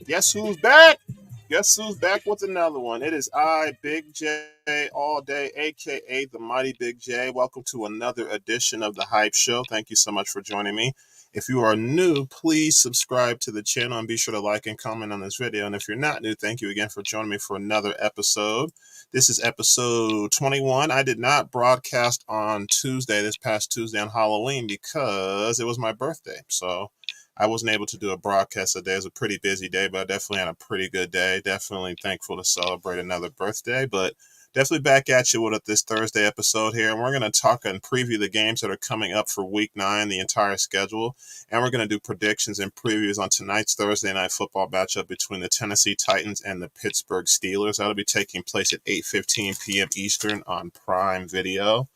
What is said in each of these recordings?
Guess who's back? Guess who's back with another one? It is I, Big J, all day, aka the Mighty Big J. Welcome to another edition of the Hype Show. Thank you so much for joining me. If you are new, please subscribe to the channel and be sure to like and comment on this video. And if you're not new, thank you again for joining me for another episode. This is episode 21. I did not broadcast on Tuesday, this past Tuesday on Halloween, because it was my birthday. So I wasn't able to do a broadcast today. It was a pretty busy day, but I definitely had a pretty good day. Definitely thankful to celebrate another birthday, but definitely back at you with this Thursday episode here. And we're going to talk and preview the games that are coming up for week 9, the entire schedule. And we're going to do predictions and previews on tonight's Thursday night football matchup between the Tennessee Titans and the Pittsburgh Steelers. That'll be taking place at 8:15 p.m. Eastern on Prime Video.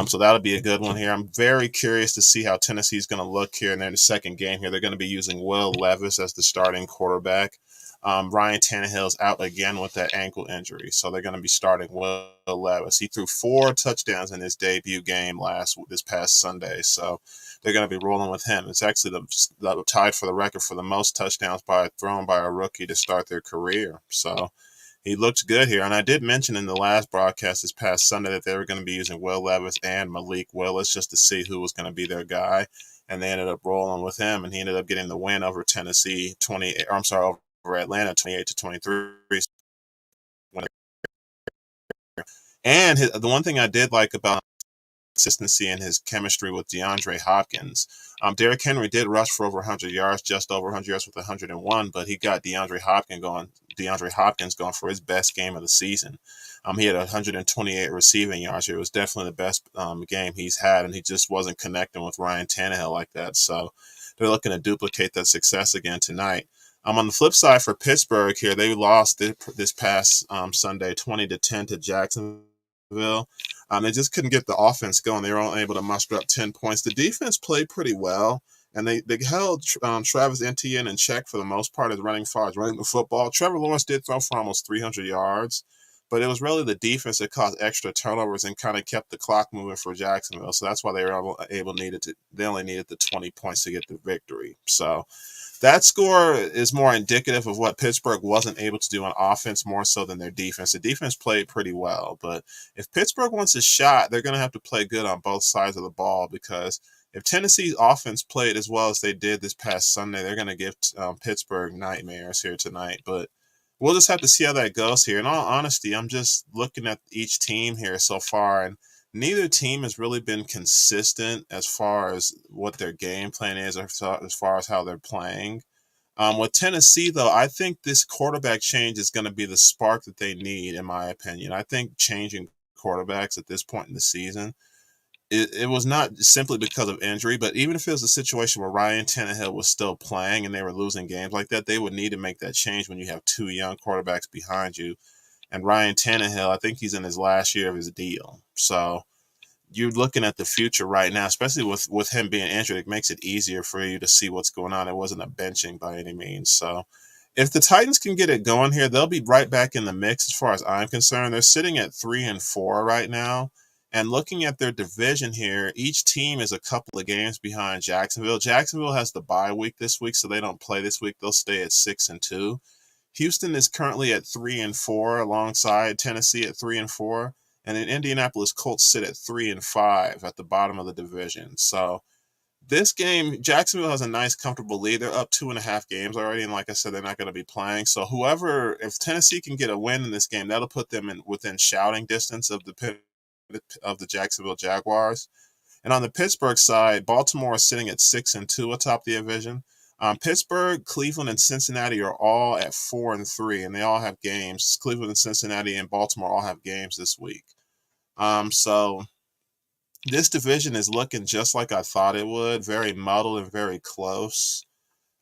So that'll be a good one here. I'm very curious to see how Tennessee's going to look here in their second game here. They're going to be using Will Levis as the starting quarterback. Ryan Tannehill's out again with that ankle injury, so they're going to be starting Will Levis. He threw 4 touchdowns in his debut game this past Sunday, so they're going to be rolling with him. It's actually tied for the record for the most touchdowns thrown by a rookie to start their career. So he looked good here. And I did mention in the last broadcast this past Sunday that they were going to be using Will Levis and Malik Willis just to see who was going to be their guy. And they ended up rolling with him, and he ended up getting the win over over Atlanta 28-23. And the one thing I did like about consistency and his chemistry with DeAndre Hopkins. Derrick Henry did rush for over 100 yards, just over 100 yards with 101, but he got DeAndre Hopkins going for his best game of the season. He had 128 receiving yards here. It was definitely the best game he's had, and he just wasn't connecting with Ryan Tannehill like that. So they're looking to duplicate that success again tonight. On the flip side for Pittsburgh here, they lost this past Sunday 20-10 to Jacksonville. They just couldn't get the offense going. They were only able to muster up 10 points. The defense played pretty well, and they held Travis Etienne in check for the most part as running the football. Trevor Lawrence did throw for almost 300 yards, but it was really the defense that caused extra turnovers and kind of kept the clock moving for Jacksonville. So that's why they were they only needed the 20 points to get the victory. So that score is more indicative of what Pittsburgh wasn't able to do on offense more so than their defense. The defense played pretty well, but if Pittsburgh wants a shot, they're going to have to play good on both sides of the ball, because if Tennessee's offense played as well as they did this past Sunday, they're going to give Pittsburgh nightmares here tonight. But we'll just have to see how that goes here. In all honesty, I'm just looking at each team here so far, and neither team has really been consistent as far as what their game plan is, or as far as how they're playing. With Tennessee, though, I think this quarterback change is going to be the spark that they need, in my opinion. I think changing quarterbacks at this point in the season, it was not simply because of injury, but even if it was a situation where Ryan Tannehill was still playing and they were losing games like that, they would need to make that change when you have 2 young quarterbacks behind you. And Ryan Tannehill, I think he's in his last year of his deal. So you're looking at the future right now, especially with him being injured. It makes it easier for you to see what's going on. It wasn't a benching by any means. So if the Titans can get it going here, they'll be right back in the mix as far as I'm concerned. They're sitting at 3-4 right now. And looking at their division here, each team is a couple of games behind Jacksonville. Jacksonville has the bye week this week, so they don't play this week. They'll stay at 6-2. Houston is currently at 3-4 alongside Tennessee at 3-4. And then Indianapolis Colts sit at 3-5 at the bottom of the division. So this game, Jacksonville has a nice, comfortable lead. They're up 2.5 games already, and like I said, they're not going to be playing. So if Tennessee can get a win in this game, that'll put them within shouting distance of the Jacksonville Jaguars. And on the Pittsburgh side, Baltimore is sitting at 6-2 atop the division. Pittsburgh, Cleveland, and Cincinnati are all at 4-3, and they all have games. Cleveland and Cincinnati and Baltimore all have games this week. So this division is looking just like I thought it would, very muddled and very close.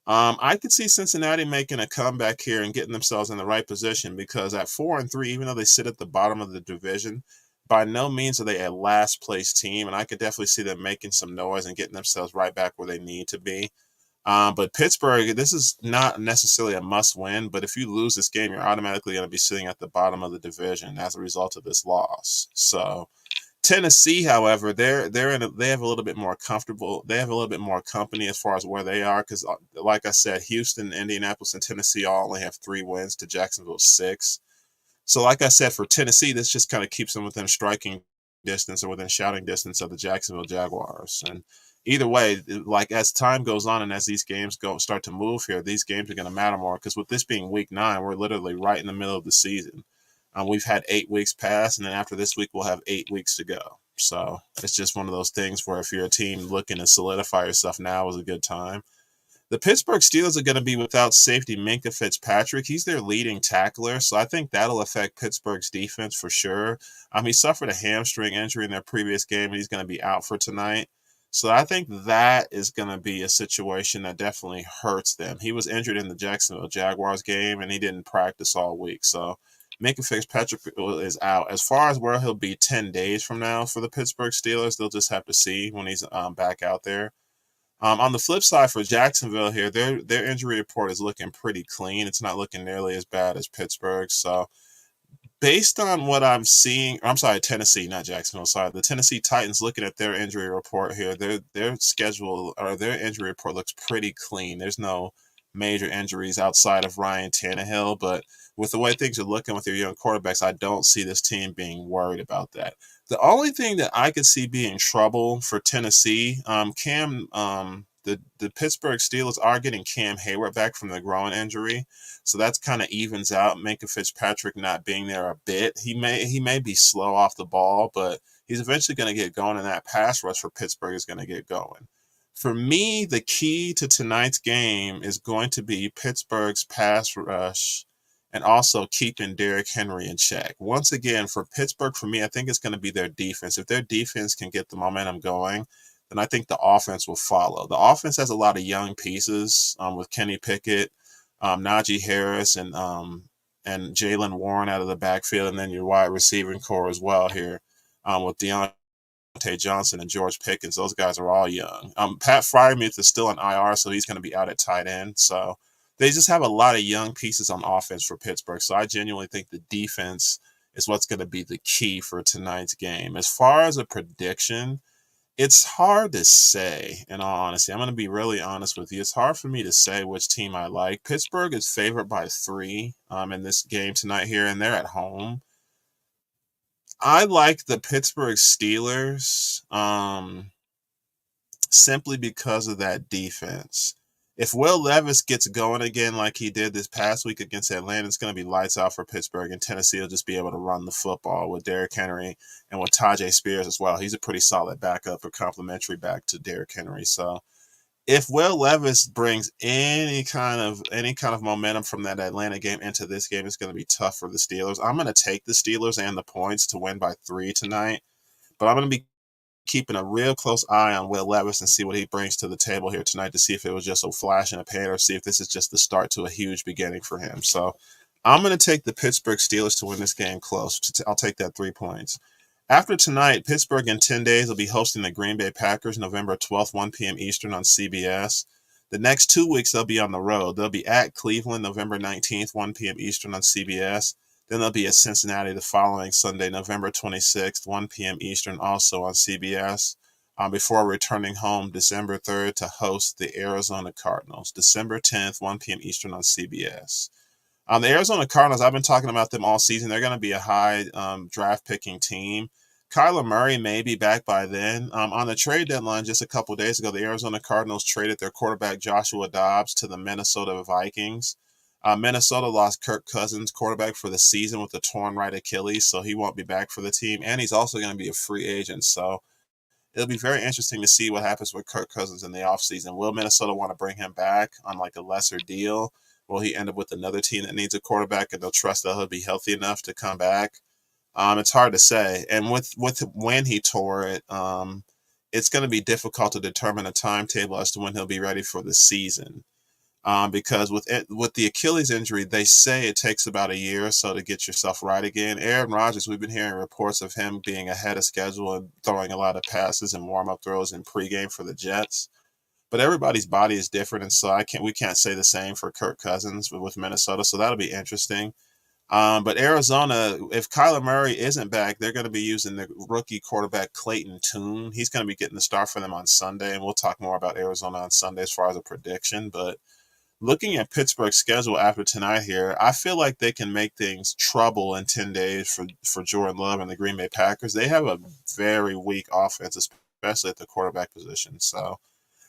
I could see Cincinnati making a comeback here and getting themselves in the right position, because at 4-3, even though they sit at the bottom of the division, by no means are they a last place team, and I could definitely see them making some noise and getting themselves right back where they need to be. But Pittsburgh, this is not necessarily a must win, but if you lose this game, you're automatically going to be sitting at the bottom of the division as a result of this loss. So Tennessee, however, they have a little bit more comfortable. They have a little bit more company as far as where they are because, like I said, Houston, Indianapolis, and Tennessee all only have 3 wins to Jacksonville's 6. So, like I said, for Tennessee, this just kind of keeps them within striking distance or within shouting distance of the Jacksonville Jaguars. And either way, like as time goes on and as these games start to move here, these games are going to matter more because with this being week 9, we're literally right in the middle of the season. We've had 8 weeks pass, and then after this week, we'll have 8 weeks to go. So it's just one of those things where if you're a team looking to solidify yourself, now is a good time. The Pittsburgh Steelers are going to be without safety Minkah Fitzpatrick. He's their leading tackler, so I think that'll affect Pittsburgh's defense for sure. He suffered a hamstring injury in their previous game, and he's going to be out for tonight. So I think that is going to be a situation that definitely hurts them. He was injured in the Jacksonville Jaguars game, and he didn't practice all week. So Minkah Fitzpatrick is out. As far as where he'll be 10 days from now for the Pittsburgh Steelers, they'll just have to see when he's back out there. On the flip side for Jacksonville here, their injury report is looking pretty clean. It's not looking nearly as bad as Pittsburgh. So based on what I'm seeing, I'm sorry, Tennessee, not Jacksonville. Sorry, the Tennessee Titans. Looking at their injury report here, their schedule or their injury report looks pretty clean. There's no major injuries outside of Ryan Tannehill, but with the way things are looking with your young quarterbacks, I don't see this team being worried about that. The only thing that I could see being trouble for Tennessee, the Pittsburgh Steelers are getting Cam Hayward back from the groin injury, so that's kind of evens out Minkah Fitzpatrick not being there a bit. He may be slow off the ball, but he's eventually going to get going, and that pass rush for Pittsburgh is going to get going. For me, the key to tonight's game is going to be Pittsburgh's pass rush and also keeping Derrick Henry in check. Once again, for Pittsburgh, for me, I think it's going to be their defense. If their defense can get the momentum going, then I think the offense will follow. The offense has a lot of young pieces with Kenny Pickett, Najee Harris, and Jaylen Warren out of the backfield, and then your wide receiving core as well here with Deontay Johnson and George Pickens. Those guys are all young. Pat Freiermuth is still on IR, so he's going to be out at tight end. So they just have a lot of young pieces on offense for Pittsburgh. So I genuinely think the defense is what's going to be the key for tonight's game. As far as a prediction, it's hard to say, in all honesty. I'm going to be really honest with you. It's hard for me to say which team I like. Pittsburgh is favored by 3 in this game tonight here, and they're at home. I like the Pittsburgh Steelers simply because of that defense. If Will Levis gets going again like he did this past week against Atlanta, it's going to be lights out for Pittsburgh, and Tennessee will just be able to run the football with Derrick Henry and with Tajay Spears as well. He's a pretty solid backup or complimentary back to Derrick Henry. So if Will Levis brings any kind of momentum from that Atlanta game into this game, it's going to be tough for the Steelers. I'm going to take the Steelers and the points to win by 3 tonight, but I'm going to be keeping a real close eye on Will Levis and see what he brings to the table here tonight to see if it was just a flash in the pan or see if this is just the start to a huge beginning for him. So I'm going to take the Pittsburgh Steelers to win this game close. I'll take that 3 points. After tonight, Pittsburgh in 10 days will be hosting the Green Bay Packers November 12th, 1 p.m. Eastern on CBS. The next 2 weeks, they'll be on the road. They'll be at Cleveland November 19th, 1 p.m. Eastern on CBS. Then they'll be at Cincinnati the following Sunday, November 26th, 1 p.m. Eastern, also on CBS, before returning home December 3rd to host the Arizona Cardinals, December 10th, 1 p.m. Eastern on CBS. The Arizona Cardinals, I've been talking about them all season. They're going to be a high draft picking team. Kyler Murray may be back by then. On the trade deadline just a couple days ago, the Arizona Cardinals traded their quarterback Joshua Dobbs to the Minnesota Vikings. Minnesota lost Kirk Cousins, quarterback, for the season with a torn right Achilles, so he won't be back for the team. And he's also going to be a free agent, so it'll be very interesting to see what happens with Kirk Cousins in the offseason. Will Minnesota want to bring him back on like a lesser deal? Will he end up with another team that needs a quarterback and they'll trust that he'll be healthy enough to come back? It's hard to say. And with when he tore it, it's going to be difficult to determine a timetable as to when he'll be ready for the season. Because with the Achilles injury, they say it takes about a year or so to get yourself right again. Aaron Rodgers, we've been hearing reports of him being ahead of schedule and throwing a lot of passes and warm-up throws in pregame for the Jets. But everybody's body is different, and so we can't say the same for Kirk Cousins with Minnesota. So that'll be interesting. But Arizona, if Kyler Murray isn't back, they're going to be using the rookie quarterback Clayton Tune. He's going to be getting the start for them on Sunday, and we'll talk more about Arizona on Sunday as far as a prediction. But looking at Pittsburgh's schedule after tonight here, I feel like they can make things trouble in 10 days for Jordan Love and the Green Bay Packers. They have a very weak offense, especially at the quarterback position. So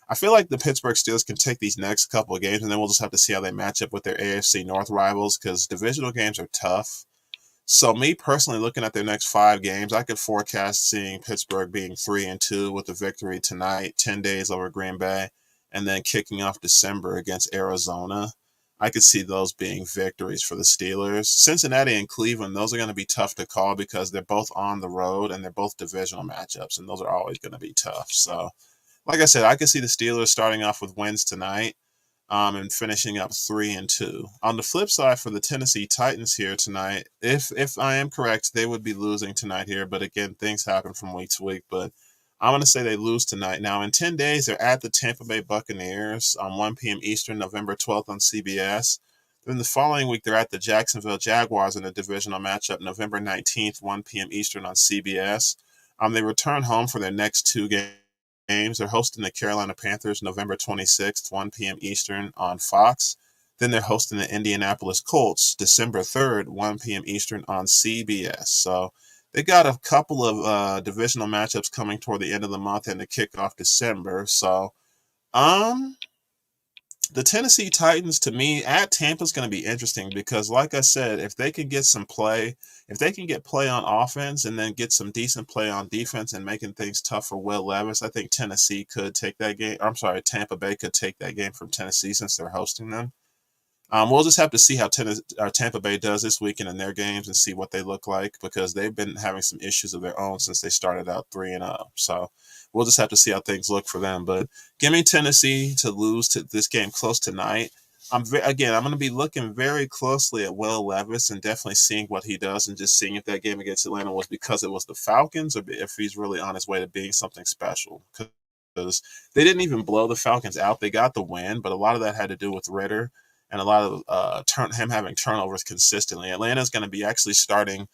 I feel like the Pittsburgh Steelers can take these next couple of games, and then we'll just have to see how they match up with their AFC North rivals because divisional games are tough. So me personally, looking at their next 5 games, I could forecast seeing Pittsburgh being 3-2 with a victory tonight, 10 days over Green Bay, and then kicking off December against Arizona. I could see those being victories for the Steelers. Cincinnati and Cleveland, those are going to be tough to call because they're both on the road and they're both divisional matchups, and those are always going to be tough. So like I said, I could see the Steelers starting off with wins tonight, and finishing up 3-2. On the flip side, for the Tennessee Titans here tonight, if I am correct, they would be losing tonight here. But again, things happen from week to week. But I'm going to say they lose tonight. Now, in 10 days, they're at the Tampa Bay Buccaneers on 1 p.m. Eastern, November 12th on CBS. Then the following week, they're at the Jacksonville Jaguars in a divisional matchup, November 19th, 1 p.m. Eastern on CBS. They return home for their next 2 games. They're hosting the Carolina Panthers November 26th, 1 p.m. Eastern on Fox. Then they're hosting the Indianapolis Colts December 3rd, 1 p.m. Eastern on CBS. So they got a couple of divisional matchups coming toward the end of the month and to kick off December. So the Tennessee Titans, to me, at Tampa is going to be interesting because, like I said, if they can get some play, if they can get play on offense and then get some decent play on defense and making things tough for Will Levis, I think Tennessee could take that game. I'm sorry, Tampa Bay could take that game from Tennessee since they're hosting them. We'll just have to see how Tampa Bay does this weekend in their games and see what they look like because they've been having some issues of their own since they started out 3-0. So we'll just have to see how things look for them. But give me Tennessee to lose to this game close tonight. I'm going to be looking very closely at Will Levis and definitely seeing what he does and just seeing if that game against Atlanta was because it was the Falcons or if he's really on his way to being something special. Because they didn't even blow the Falcons out. They got the win, but a lot of that had to do with Ritter and a lot of him having turnovers consistently. Atlanta's going to be actually starting.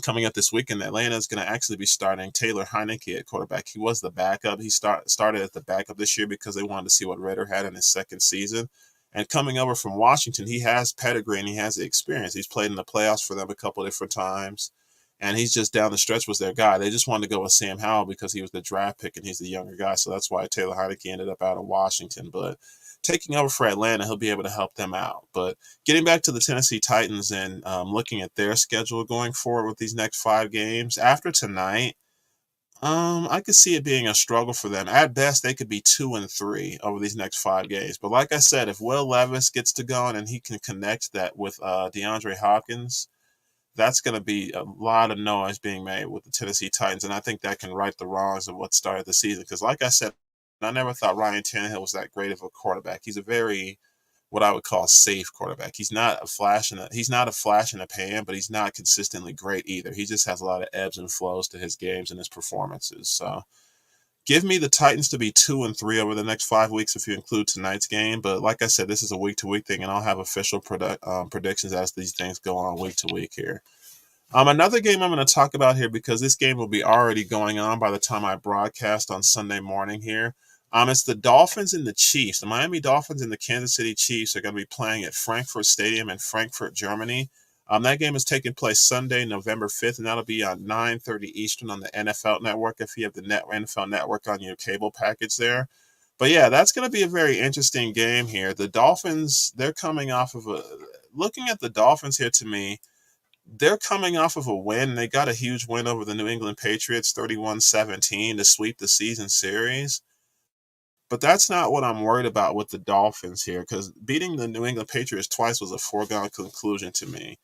Coming up this weekend, Atlanta is going to actually be starting Taylor Heineke at quarterback. He was the backup. He started as the backup this year because they wanted to see what Ritter had in his second season. And coming over from Washington, he has pedigree and he has the experience. He's played in the playoffs for them a couple of different times. And he's just down the stretch was their guy. They just wanted to go with Sam Howell because he was the draft pick and he's the younger guy. So that's why Taylor Heineke ended up out of Washington. But taking over for Atlanta, he'll be able to help them out. But getting back to the Tennessee Titans and looking at their schedule going forward with these next 5 games, after tonight, I could see it being a struggle for them. At best, they could be 2-3 over these next 5 games. But like I said, if Will Levis gets to going and he can connect that with DeAndre Hopkins, that's going to be a lot of noise being made with the Tennessee Titans. And I think that can right the wrongs of what started the season. Because like I said, I never thought Ryan Tannehill was that great of a quarterback. He's a very, what I would call, safe quarterback. He's not a flash in the pan, but he's not consistently great either. He just has a lot of ebbs and flows to his games and his performances. So give me the Titans to be 2-3 over the next 5 weeks if you include tonight's game. But like I said, this is a week-to-week thing, and I'll have official predictions as these things go on week to week here. Another game I'm going to talk about here because this game will be already going on by the time I broadcast on Sunday morning here. It's the Dolphins and the Chiefs. The Miami Dolphins and the Kansas City Chiefs are going to be playing at Frankfurt Stadium in Frankfurt, Germany. That game is taking place Sunday, November 5th, and that'll be on 9:30 Eastern on the NFL Network if you have the NFL Network on your cable package there. But yeah, that's going to be a very interesting game here. The Dolphins, they're coming off of looking at the Dolphins here to me, they're coming off of a win. They got a huge win over the New England Patriots, 31-17 to sweep the season series. But that's not what I'm worried about with the Dolphins here, because beating the New England Patriots twice was a foregone conclusion to me.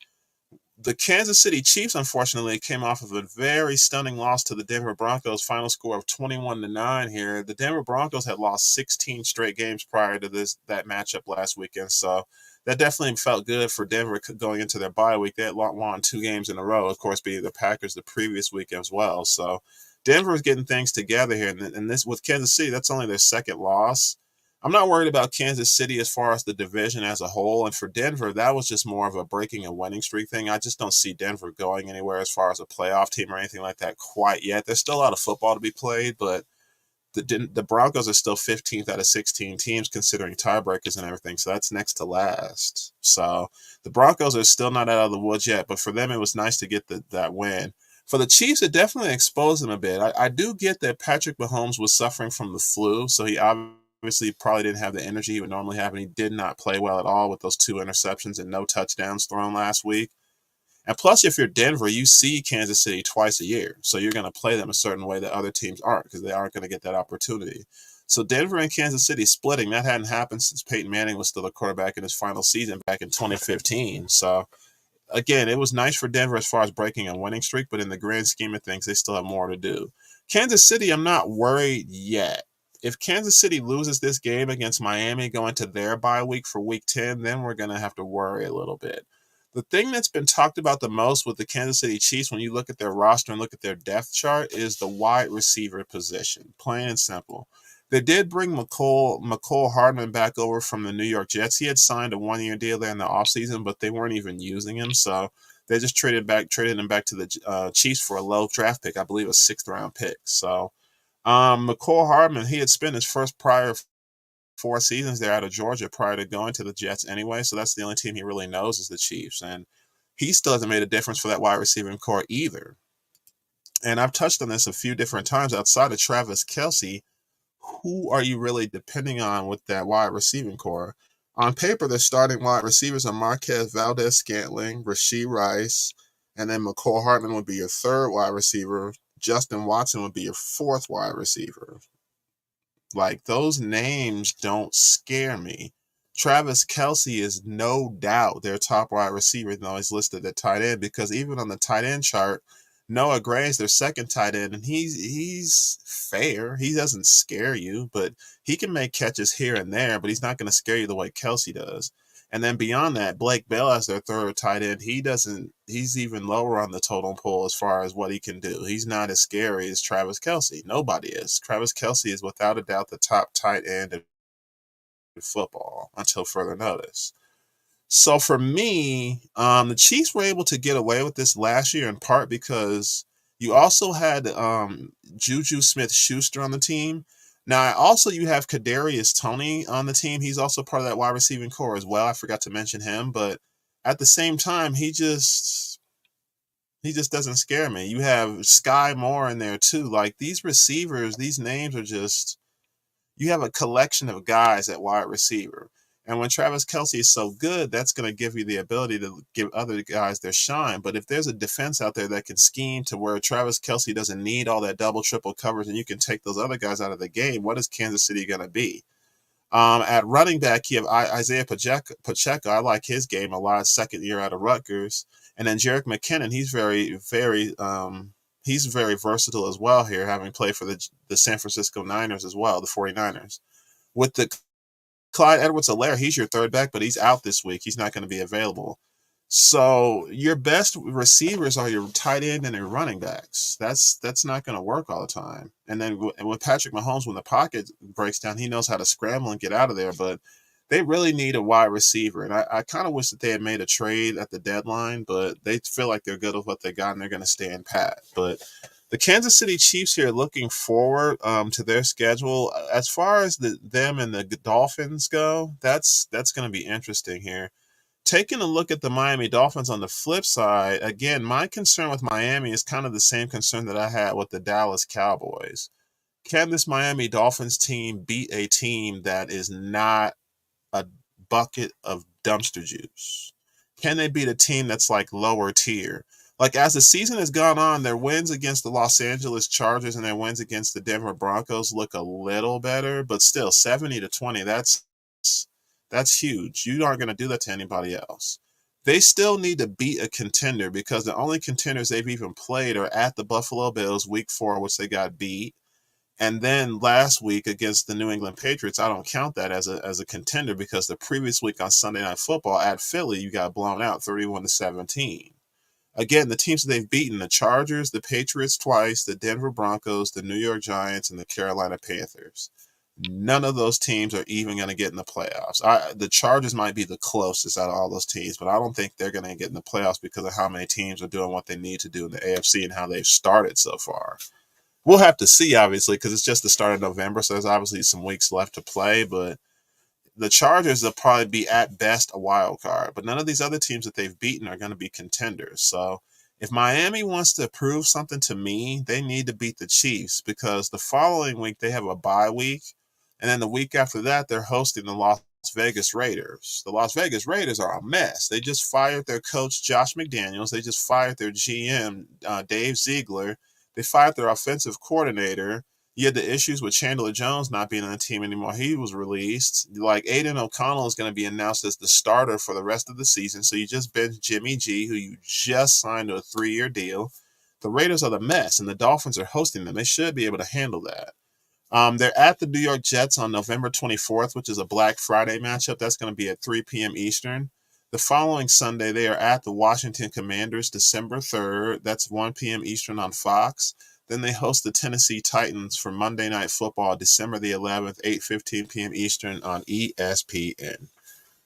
The Kansas City Chiefs, unfortunately, came off of a very stunning loss to the Denver Broncos, final score of 21-9 here. The Denver Broncos had lost 16 straight games prior to that matchup last weekend, so that definitely felt good for Denver going into their bye week. They had won 2 games in a row, of course, beating the Packers the previous week as well. So Denver is getting things together here, and this with Kansas City, that's only their second loss. I'm not worried about Kansas City as far as the division as a whole. And for Denver, that was just more of a breaking a winning streak thing. I just don't see Denver going anywhere as far as a playoff team or anything like that quite yet. There's still a lot of football to be played, but the Broncos are still 15th out of 16 teams considering tiebreakers and everything. So that's next to last. So the Broncos are still not out of the woods yet, but for them, it was nice to get that win. For the Chiefs, it definitely exposed them a bit. I do get that Patrick Mahomes was suffering from the flu, so he obviously probably didn't have the energy he would normally have, and he did not play well at all with those 2 interceptions and no touchdowns thrown last week. And plus, if you're Denver, you see Kansas City twice a year. So you're going to play them a certain way that other teams aren't because they aren't going to get that opportunity. So Denver and Kansas City splitting, that hadn't happened since Peyton Manning was still a quarterback in his final season back in 2015. So again, it was nice for Denver as far as breaking a winning streak, but in the grand scheme of things, they still have more to do. Kansas City, I'm not worried yet. If Kansas City loses this game against Miami going to their bye week for week 10, then we're going to have to worry a little bit. The thing that's been talked about the most with the Kansas City Chiefs when you look at their roster and look at their depth chart is the wide receiver position, plain and simple. They did bring McCole Hardman back over from the New York Jets. He had signed a 1-year deal there in the offseason, but they weren't even using him, so they just traded him back to the Chiefs for a low draft pick, I believe a 6th-round pick. So McCole Hardman, he had spent his first prior 4 seasons there out of Georgia prior to going to the Jets anyway, so that's the only team he really knows is the Chiefs, and he still hasn't made a difference for that wide receiving core either. And I've touched on this a few different times. Outside of Travis Kelce, who are you really depending on with that wide receiving core? On paper, the starting wide receivers are Marquez Valdez-Scantling, Rashee Rice, and then McCole Hardman would be your 3rd wide receiver. Justin Watson would be your 4th wide receiver. Like, those names don't scare me. Travis Kelce is no doubt their top wide receiver, though he's listed at tight end, because even on the tight end chart, Noah Gray's their 2nd tight end, and he's fair. He doesn't scare you, but he can make catches here and there, but he's not going to scare you the way Kelce does. And then beyond that, Blake Bell as their 3rd tight end. He's even lower on the totem pole as far as what he can do. He's not as scary as Travis Kelce. Nobody is. Travis Kelce is without a doubt the top tight end in football until further notice. So for me, the Chiefs were able to get away with this last year in part because you also had Juju Smith-Schuster on the team. Now, also you have Kadarius Toney on the team. He's also part of that wide receiving core as well. I forgot to mention him, but at the same time, he just doesn't scare me. You have Sky Moore in there too. Like, these receivers, these names are just, you have a collection of guys at wide receiver. And when Travis Kelce is so good, that's going to give you the ability to give other guys their shine. But if there's a defense out there that can scheme to where Travis Kelce doesn't need all that double, triple coverage and you can take those other guys out of the game, what is Kansas City going to be? At running back, you have Isaiah Pacheco. I like his game a lot, 2nd year out of Rutgers. And then Jerick McKinnon, he's very versatile as well here, having played for the San Francisco Niners as well, the 49ers. With the Clyde Edwards-Helaire, he's your 3rd back, but he's out this week. He's not going to be available. So your best receivers are your tight end and your running backs. That's not going to work all the time. And then with Patrick Mahomes, when the pocket breaks down, he knows how to scramble and get out of there. But they really need a wide receiver. And I kind of wish that they had made a trade at the deadline, but they feel like they're good with what they got and they're going to stand pat. But the Kansas City Chiefs here looking forward to their schedule. As far as them and the Dolphins go, that's going to be interesting here. Taking a look at the Miami Dolphins on the flip side, again, my concern with Miami is kind of the same concern that I had with the Dallas Cowboys. Can this Miami Dolphins team beat a team that is not a bucket of dumpster juice? Can they beat a team that's like lower tier? Like, as the season has gone on, their wins against the Los Angeles Chargers and their wins against the Denver Broncos look a little better, but still 70-20, that's huge. You aren't going to do that to anybody else. They still need to beat a contender because the only contenders they've even played are at the Buffalo Bills week 4, which they got beat. And then last week against the New England Patriots, I don't count that as a contender because the previous week on Sunday Night Football at Philly, you got blown out 31-17. Again, the teams that they've beaten, the Chargers, the Patriots twice, the Denver Broncos, the New York Giants, and the Carolina Panthers. None of those teams are even going to get in the playoffs. The Chargers might be the closest out of all those teams, but I don't think they're going to get in the playoffs because of how many teams are doing what they need to do in the AFC and how they've started so far. We'll have to see, obviously, because it's just the start of November, so there's obviously some weeks left to play, but the Chargers will probably be at best a wild card, but none of these other teams that they've beaten are going to be contenders. So if Miami wants to prove something to me, they need to beat the Chiefs because the following week they have a bye week, and then the week after that they're hosting the Las Vegas Raiders. The Las Vegas Raiders are a mess. They just fired their coach Josh McDaniels. They just fired their GM Dave Ziegler. They fired their offensive coordinator. You had the issues with Chandler Jones not being on the team anymore. He was released. Like Aiden O'Connell is going to be announced as the starter for the rest of the season. So you just benched Jimmy G, who you just signed to a 3-year deal. The Raiders are the mess, and the Dolphins are hosting them. They should be able to handle that. They're at the New York Jets on November 24th, which is a Black Friday matchup. That's going to be at 3 p.m. Eastern. The following Sunday, they are at the Washington Commanders, December 3rd. That's 1 p.m. Eastern on Fox. Then they host the Tennessee Titans for Monday Night Football, December the 11th, 8:15 p.m. Eastern on ESPN.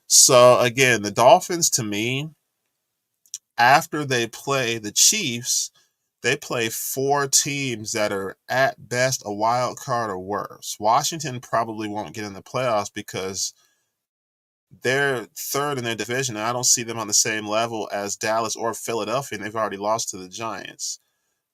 So, again, the Dolphins, to me, after they play the Chiefs, they play 4 teams that are at best a wild card or worse. Washington probably won't get in the playoffs because they're third in their division, and I don't see them on the same level as Dallas or Philadelphia, and they've already lost to the Giants.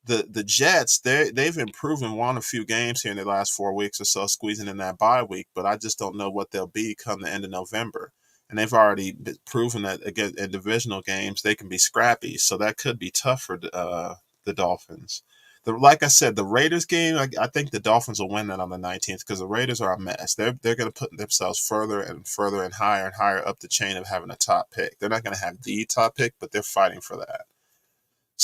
The Jets, they've improved and won a few games here in the last 4 weeks or so, squeezing in that bye week, but I just don't know what they'll be come the end of November. And they've already proven that again in divisional games they can be scrappy, so that could be tough for the Dolphins. Like I said, the Raiders game, I think the Dolphins will win that on the 19th because the Raiders are a mess. They're going to put themselves further and higher up the chain of having a top pick. They're not going to have the top pick, but they're fighting for that.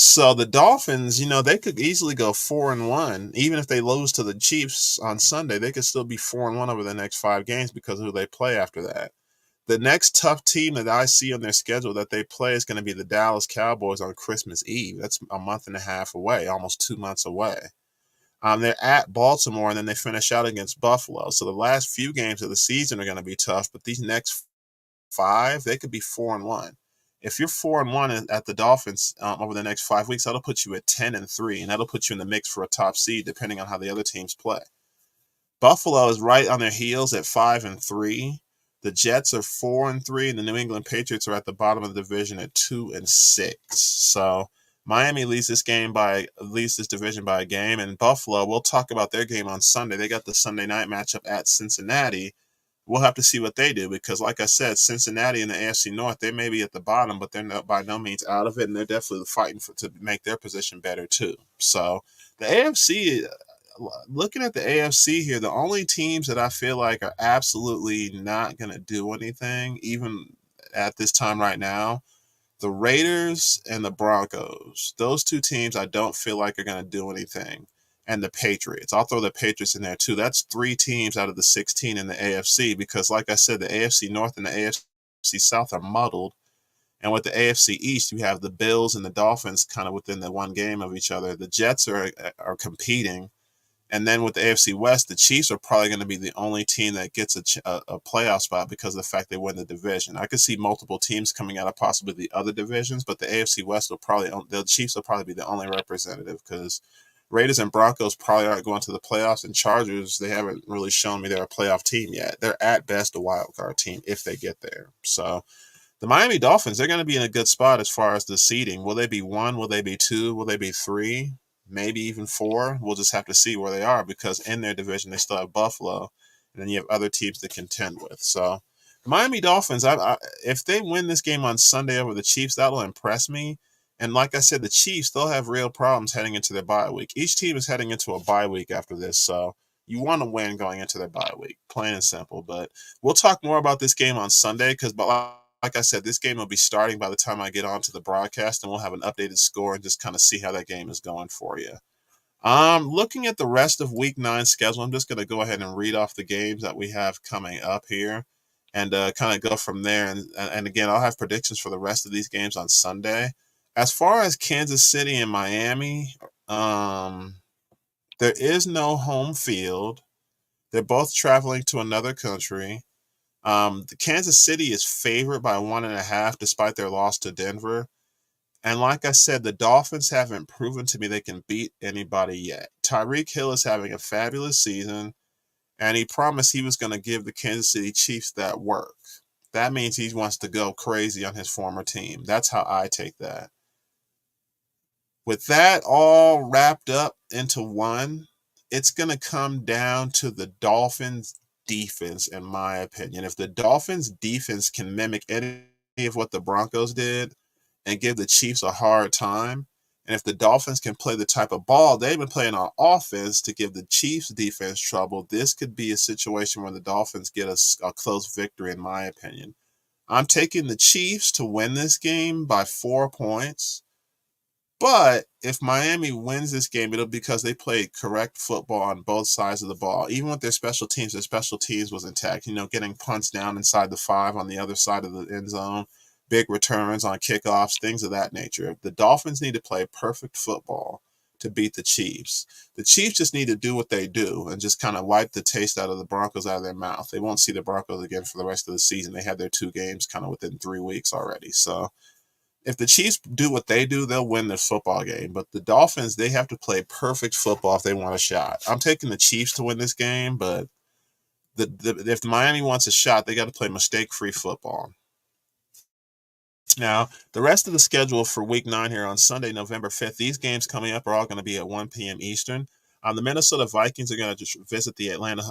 So the Dolphins, they could easily go 4-1. Even if they lose to the Chiefs on Sunday, they could still be 4-1 over the next 5 games because of who they play after that. The next tough team that I see on their schedule that they play is going to be the Dallas Cowboys on Christmas Eve. That's a month and a half away, almost 2 months away. They're at Baltimore, and then they finish out against Buffalo. So the last few games of the season are going to be tough, but these next 5, they could be 4-1. If you're 4-1 at the Dolphins over the next 5 weeks, that'll put you at 10-3, and that'll put you in the mix for a top seed, depending on how the other teams play. Buffalo is right on their heels at 5-3. The Jets are 4-3, and the New England Patriots are at the bottom of the division at 2-6. So Miami leads this division by a game, and Buffalo, we'll talk about their game on Sunday. They got the Sunday night matchup at Cincinnati. We'll have to see what they do because, like I said, Cincinnati in the AFC North, they may be at the bottom, but they're by no means out of it, and they're definitely fighting to make their position better too. So the AFC, looking at the AFC here, the only teams that I feel like are absolutely not going to do anything, even at this time right now, the Raiders and the Broncos. Those 2 teams I don't feel like are going to do anything. And the Patriots. I'll throw the Patriots in there too. That's 3 teams out of the 16 in the AFC because, like I said, the AFC North and the AFC South are muddled. And with the AFC East, you have the Bills and the Dolphins kind of within the one game of each other. The Jets are competing. And then with the AFC West, the Chiefs are probably going to be the only team that gets a playoff spot because of the fact they win the division. I could see multiple teams coming out of possibly the other divisions, but the AFC West the Chiefs will probably be the only representative because Raiders and Broncos probably aren't going to the playoffs, and Chargers, they haven't really shown me they're a playoff team yet. They're at best a wild card team if they get there. So the Miami Dolphins, they're going to be in a good spot as far as the seeding. Will they be 1? Will they be 2? Will they be 3? Maybe even 4. We'll just have to see where they are because in their division, they still have Buffalo, and then you have other teams to contend with. So the Miami Dolphins, if they win this game on Sunday over the Chiefs, that'll impress me. And like I said, the Chiefs, they'll have real problems heading into their bye week. Each team is heading into a bye week after this, so you want to win going into their bye week, plain and simple. But we'll talk more about this game on Sunday because, like I said, this game will be starting by the time I get onto the broadcast, and we'll have an updated score and just kind of see how that game is going for you. Looking at the rest of Week 9 schedule, I'm just going to go ahead and read off the games that we have coming up here and kind of go from there. And again, I'll have predictions for the rest of these games on Sunday. As far as Kansas City and Miami, there is no home field. They're both traveling to another country. The Kansas City is favored by 1.5 despite their loss to Denver. And like I said, the Dolphins haven't proven to me they can beat anybody yet. Tyreek Hill is having a fabulous season, and he promised he was going to give the Kansas City Chiefs that work. That means he wants to go crazy on his former team. That's how I take that. With that all wrapped up into one, it's going to come down to the Dolphins defense, in my opinion. If the Dolphins defense can mimic any of what the Broncos did and give the Chiefs a hard time, and if the Dolphins can play the type of ball they've been playing on offense to give the Chiefs defense trouble, this could be a situation where the Dolphins get a close victory, in my opinion. I'm taking the Chiefs to win this game by 4 points. But if Miami wins this game, it'll be because they played correct football on both sides of the ball. Even with their special teams was intact. Getting punts down inside the 5 on the other side of the end zone, big returns on kickoffs, things of that nature. The Dolphins need to play perfect football to beat the Chiefs. The Chiefs just need to do what they do and just kind of wipe the taste out of the Broncos out of their mouth. They won't see the Broncos again for the rest of the season. They had their 2 games kind of within 3 weeks already. So if the Chiefs do what they do, they'll win this football game. But the Dolphins, they have to play perfect football if they want a shot. I'm taking the Chiefs to win this game, but if Miami wants a shot, they got to play mistake-free football. Now, the rest of the schedule for Week 9 here on Sunday, November 5th, these games coming up are all going to be at 1 p.m. Eastern. The Minnesota Vikings are going to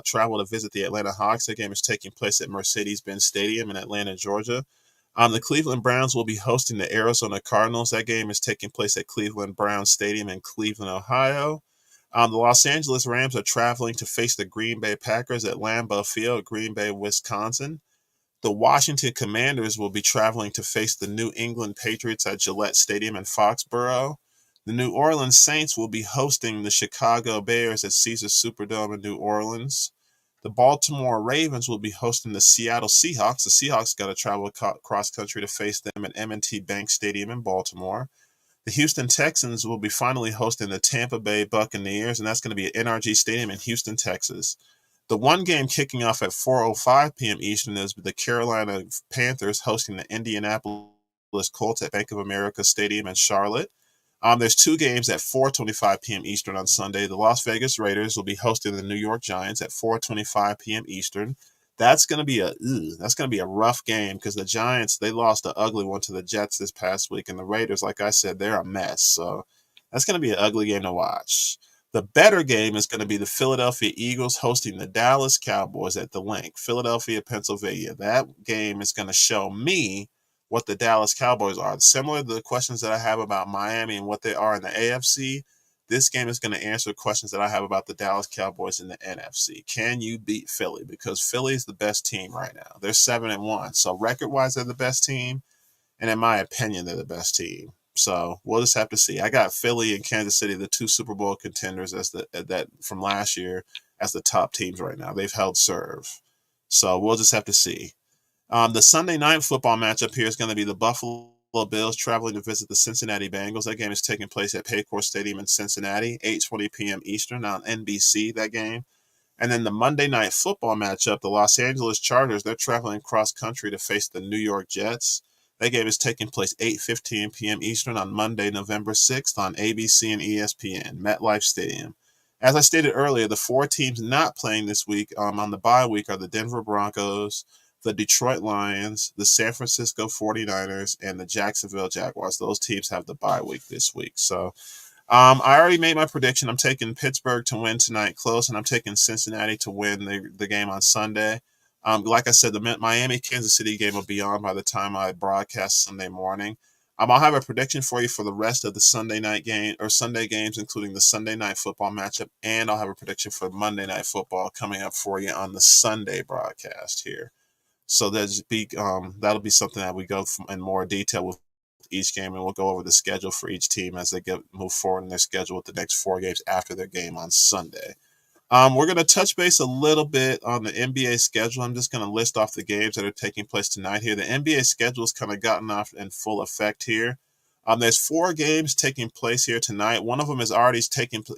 travel to visit the Atlanta Hawks. That game is taking place at Mercedes-Benz Stadium in Atlanta, Georgia. The Cleveland Browns will be hosting the Arizona Cardinals. That game is taking place at Cleveland Browns Stadium in Cleveland, Ohio. The Los Angeles Rams are traveling to face the Green Bay Packers at Lambeau Field, Green Bay, Wisconsin. The Washington Commanders will be traveling to face the New England Patriots at Gillette Stadium in Foxborough. The New Orleans Saints will be hosting the Chicago Bears at Caesars Superdome in New Orleans. The Baltimore Ravens will be hosting the Seattle Seahawks. The Seahawks got to travel cross country to face them at M&T Bank Stadium in Baltimore. The Houston Texans will be finally hosting the Tampa Bay Buccaneers, and that's going to be at NRG Stadium in Houston, Texas. The one game kicking off at 4:05 p.m. Eastern is the Carolina Panthers hosting the Indianapolis Colts at Bank of America Stadium in Charlotte. There's 2 games at 4:25 p.m. Eastern on Sunday. The Las Vegas Raiders will be hosting the New York Giants at 4:25 p.m. Eastern. That's going to be a rough game because the Giants, they lost an ugly one to the Jets this past week, and the Raiders, like I said, they're a mess. So that's going to be an ugly game to watch. The better game is going to be the Philadelphia Eagles hosting the Dallas Cowboys at the Link, Philadelphia, Pennsylvania. That game is going to show me what the Dallas Cowboys are. Similar to the questions that I have about Miami and what they are in the AFC, this game is going to answer questions that I have about the Dallas Cowboys in the NFC. Can you beat Philly? Because Philly is the best team right now. They're 7-1. So record-wise, they're the best team. And in my opinion, they're the best team. So we'll just have to see. I got Philly and Kansas City, the 2 Super Bowl contenders that from last year, as the top teams right now. They've held serve. So we'll just have to see. The Sunday night football matchup here is going to be the Buffalo Bills traveling to visit the Cincinnati Bengals. That game is taking place at Paycor Stadium in Cincinnati, 8:20 p.m. Eastern on NBC, that game. And then the Monday night football matchup, the Los Angeles Chargers, they're traveling cross country to face the New York Jets. That game is taking place 8:15 p.m. Eastern on Monday, November 6th on ABC and ESPN, MetLife Stadium. As I stated earlier, the 4 teams not playing this week on the bye week are the Denver Broncos, the Detroit Lions, the San Francisco 49ers, and the Jacksonville Jaguars. Those teams have the bye week this week. So I already made my prediction. I'm taking Pittsburgh to win tonight close, and I'm taking Cincinnati to win the game on Sunday. Like I said, the Miami-Kansas City game will be on by the time I broadcast Sunday morning. I'll have a prediction for you for the rest of the Sunday night game or Sunday games, including the Sunday night football matchup, and I'll have a prediction for Monday night football coming up for you on the Sunday broadcast here. So that'll be something that we go in more detail with each game, and we'll go over the schedule for each team as they move forward in their schedule with the next 4 games after their game on Sunday. We're going to touch base a little bit on the NBA schedule. I'm just going to list off the games that are taking place tonight here. The NBA schedule has kind of gotten off in full effect here. There's 4 games taking place here tonight. One of them is already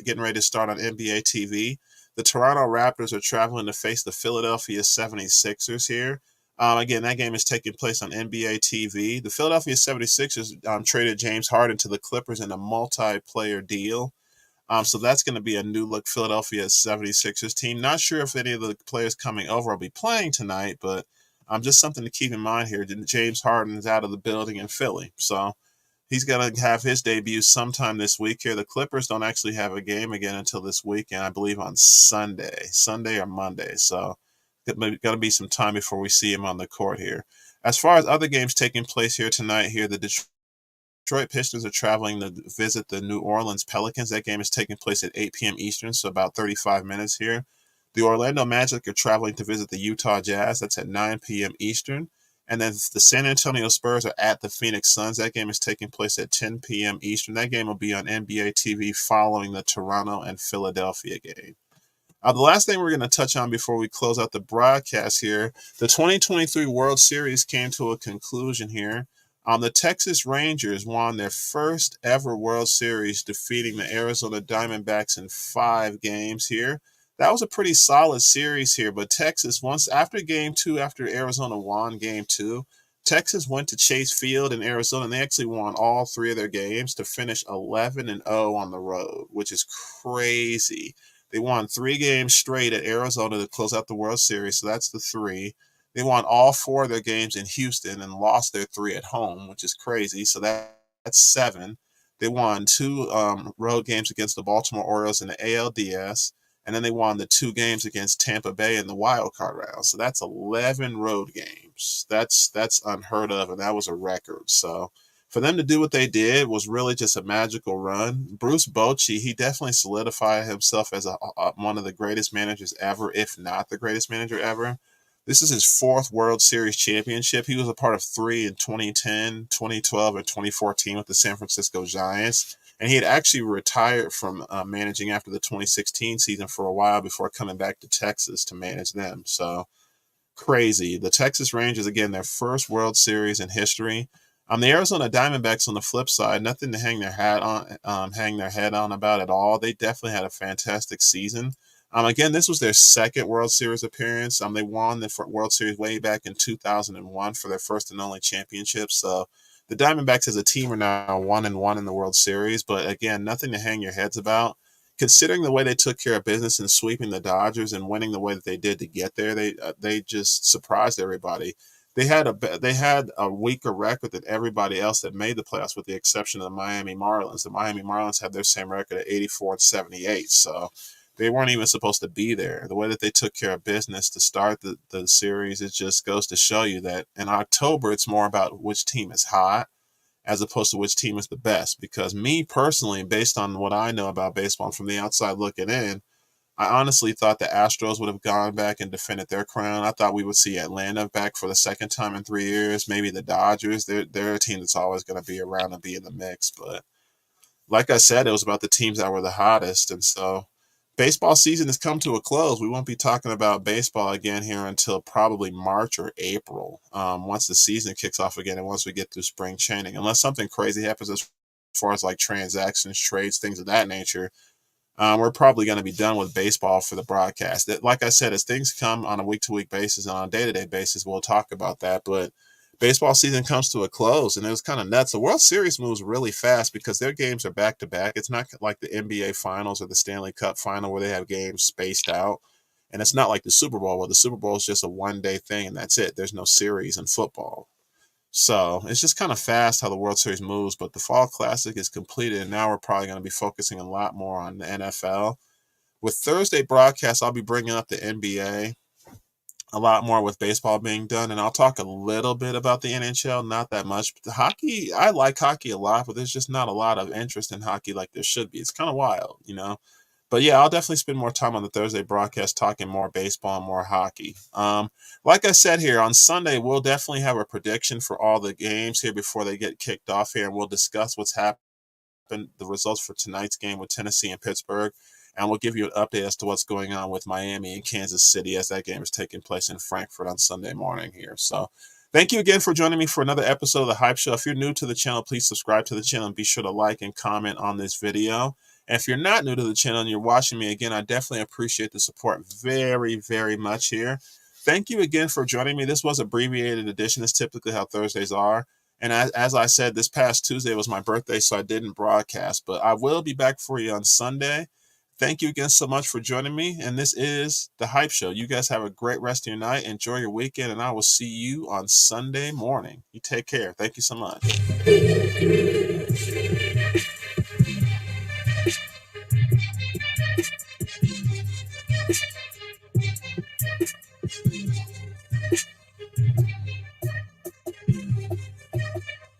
getting ready to start on NBA TV. The Toronto Raptors are traveling to face the Philadelphia 76ers here. Again, that game is taking place on NBA TV. The Philadelphia 76ers traded James Harden to the Clippers in a multiplayer deal. So that's going to be a new look Philadelphia 76ers team. Not sure if any of the players coming over will be playing tonight, but just something to keep in mind here. James Harden is out of the building in Philly. So he's going to have his debut sometime this week here. The Clippers don't actually have a game again until this weekend, I believe on Sunday or Monday. So got to be some time before we see him on the court here. As far as other games taking place here tonight, here the Detroit Pistons are traveling to visit the New Orleans Pelicans. That game is taking place at 8 p.m. Eastern, so about 35 minutes here. The Orlando Magic are traveling to visit the Utah Jazz. That's at 9 p.m. Eastern. And then the San Antonio Spurs are at the Phoenix Suns. That game is taking place at 10 p.m. Eastern. That game will be on NBA TV following the Toronto and Philadelphia game. The last thing we're going to touch on before we close out the broadcast here, the 2023 World Series came to a conclusion here. The Texas Rangers won their first ever World Series, defeating the Arizona Diamondbacks in 5 games here. That was a pretty solid series here, but Texas, once after Game 2, after Arizona won Game 2, Texas went to Chase Field in Arizona, and they actually won all 3 of their games to finish 11-0 on the road, which is crazy. They won 3 games straight at Arizona to close out the World Series, so that's the 3. They won all 4 of their games in Houston and lost their 3 at home, which is crazy. So that's 7. They won 2 road games against the Baltimore Orioles in the ALDS, and then they won the 2 games against Tampa Bay in the wild card round. So that's 11 road games. That's unheard of, and that was a record. So for them to do what they did was really just a magical run. Bruce Bochy, he definitely solidified himself as one of the greatest managers ever, if not the greatest manager ever. This is his 4th World Series championship. He was a part of 3 in 2010, 2012, and 2014 with the San Francisco Giants. And he had actually retired from managing after the 2016 season for a while before coming back to Texas to manage them. So crazy. The Texas Rangers, again, their first World Series in history. The Arizona Diamondbacks, on the flip side, nothing to hang their head on about at all. They definitely had a fantastic season. Again, this was their 2nd World Series appearance. They won the World Series way back in 2001 for their first and only championship. So the Diamondbacks as a team are now 1-1 in the World Series. But again, nothing to hang your heads about. Considering the way they took care of business in sweeping the Dodgers and winning the way that they did to get there, they just surprised everybody. They had a weaker record than everybody else that made the playoffs, with the exception of the Miami Marlins. The Miami Marlins had their same record at 84-78. So they weren't even supposed to be there. The way that they took care of business to start the series, it just goes to show you that in October, it's more about which team is hot as opposed to which team is the best. Because me personally, based on what I know about baseball and from the outside looking in, I honestly thought the Astros would have gone back and defended their crown. I thought we would see Atlanta back for the 2nd time in 3 years. Maybe the Dodgers. They're a team that's always going to be around and be in the mix. But like I said, it was about the teams that were the hottest. And so baseball season has come to a close. We won't be talking about baseball again here until probably March or April, once the season kicks off again and once we get through spring training. Unless something crazy happens as far as like transactions, trades, things of that nature, we're probably going to be done with baseball for the broadcast. Like I said, as things come on a week-to-week basis and on a day-to-day basis, we'll talk about that. But baseball season comes to a close, and it was kind of nuts. The World Series moves really fast because their games are back-to-back. It's not like the NBA Finals or the Stanley Cup Final where they have games spaced out. And it's not like the Super Bowl, where the Super Bowl is just a one-day thing, and that's it. There's no series in football. So it's just kind of fast how the World Series moves, but the Fall Classic is completed, and now we're probably going to be focusing a lot more on the NFL. With Thursday broadcasts, I'll be bringing up the NBA a lot more with baseball being done, and I'll talk a little bit about the NHL, not that much. But the hockey, I like hockey a lot, but there's just not a lot of interest in hockey like there should be. It's kind of wild, you know? But yeah, I'll definitely spend more time on the Thursday broadcast talking more baseball and more hockey. Like I said here, on Sunday, we'll definitely have a prediction for all the games here before they get kicked off here, and we'll discuss what's happened, the results for tonight's game with Tennessee and Pittsburgh, and we'll give you an update as to what's going on with Miami and Kansas City as that game is taking place in Frankfurt on Sunday morning here. So thank you again for joining me for another episode of The Hype Show. If you're new to the channel, please subscribe to the channel and be sure to like and comment on this video. And if you're not new to the channel and you're watching me again, I definitely appreciate the support very, very much here. Thank you again for joining me. This was abbreviated edition. That's typically how Thursdays are. And as I said, this past Tuesday was my birthday, so I didn't broadcast. But I will be back for you on Sunday. Thank you again so much for joining me. And this is The Hype Show. You guys have a great rest of your night. Enjoy your weekend. And I will see you on Sunday morning. You take care. Thank you so much.